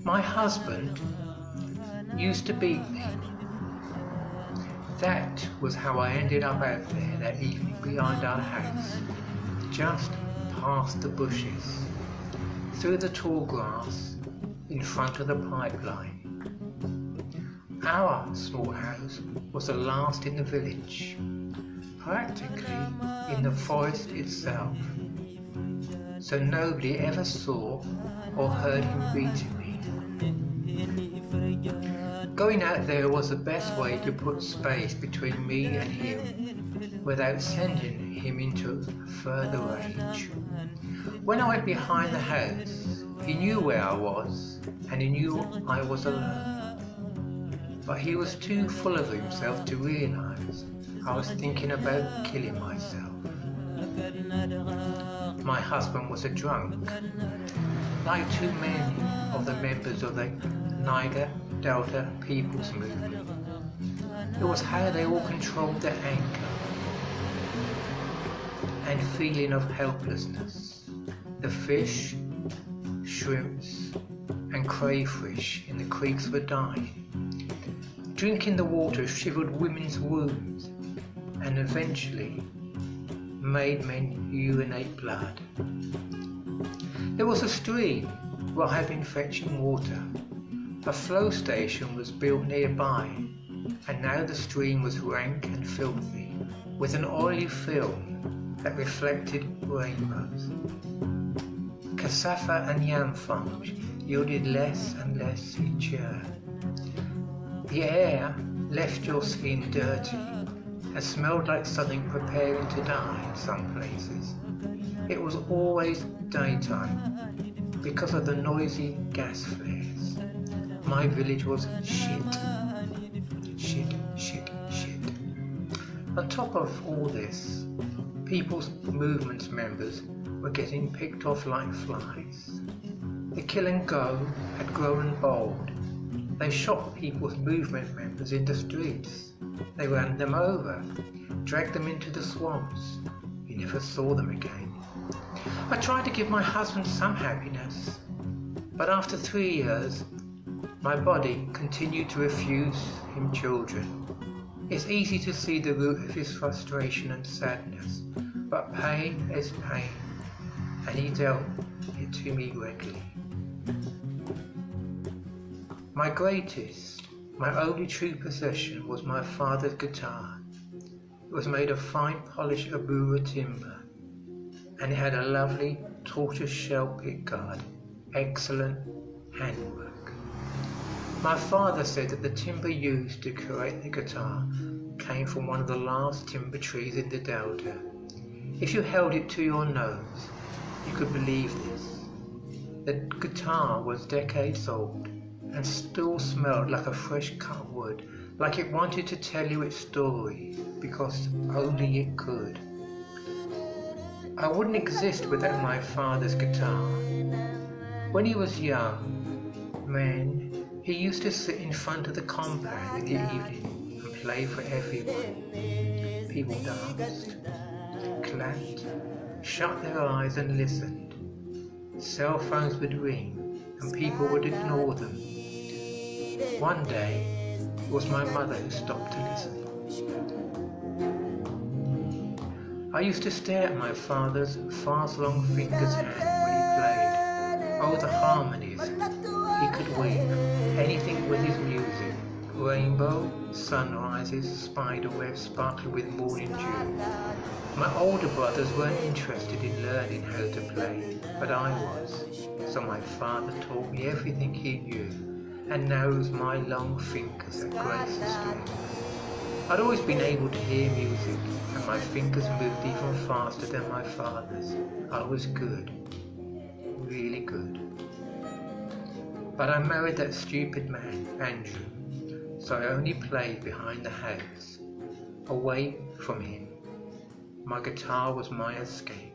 My husband used to beat me. That was how I ended up out there that evening behind our house, just past the bushes, through the tall grass, in front of the pipeline. Our small house was the last in the village, practically in the forest itself, so nobody ever saw or heard him beating me. Going out there was the best way to put space between me and him without sending him into further range. When I went behind the house, he knew where I was and he knew I was alone. But he was too full of himself to realise I was thinking about killing myself. My husband was a drunk, like too many of the members of the Niger Delta People's Movement. It was how they all controlled their anger and feeling of helplessness. The fish, shrimps and crayfish in the creeks were dying. Drinking the water shivered women's wounds and eventually made men urinate blood. There was a stream where I had been fetching water. A flow station was built nearby, and now the stream was rank and filthy, with an oily film that reflected rainbows. Cassava and yam farms yielded less and less each year. The air left your skin dirty and smelled like something preparing to die in some places. It was always daytime because of the noisy gas flares. My village was shit. On top of all this, People's Movement members were getting picked off like flies. The kill and go had grown bold. They shot People's Movement members in the streets. They ran them over, dragged them into the swamps. You never saw them again. I tried to give my husband some happiness, but after 3 years, my body continued to refuse him children. It's easy to see the root of his frustration and sadness, but pain is pain, and he dealt it to me regularly. My greatest, my only true possession was my father's guitar. It was made of fine polished Abura timber, and it had a lovely tortoise-shell pickguard, excellent handwork. My father said that the timber used to create the guitar came from one of the last timber trees in the delta. If you held it to your nose, you could believe this. The guitar was decades old and still smelled like a fresh cut wood, like it wanted to tell you its story because only it could. I wouldn't exist without my father's guitar. When he was young, he used to sit in front of the compound in the evening and play for everyone. People danced, clapped, shut their eyes and listened. Cell phones would ring and people would ignore them. One day, it was my mother who stopped to listen. I used to stare at my father's fast long fingers' hand when he played. Oh, the harmonies. He could wing anything with his music. Rainbow, sunrises, spider webs sparkling with morning dew. My older brothers weren't interested in learning how to play, but I was. So my father taught me everything he knew, and knows my long fingers that grace the string. I'd always been able to hear music, and my fingers moved even faster than my father's. I was good, really good. But I married that stupid man, Andrew, so I only played behind the house, away from him. My guitar was my escape.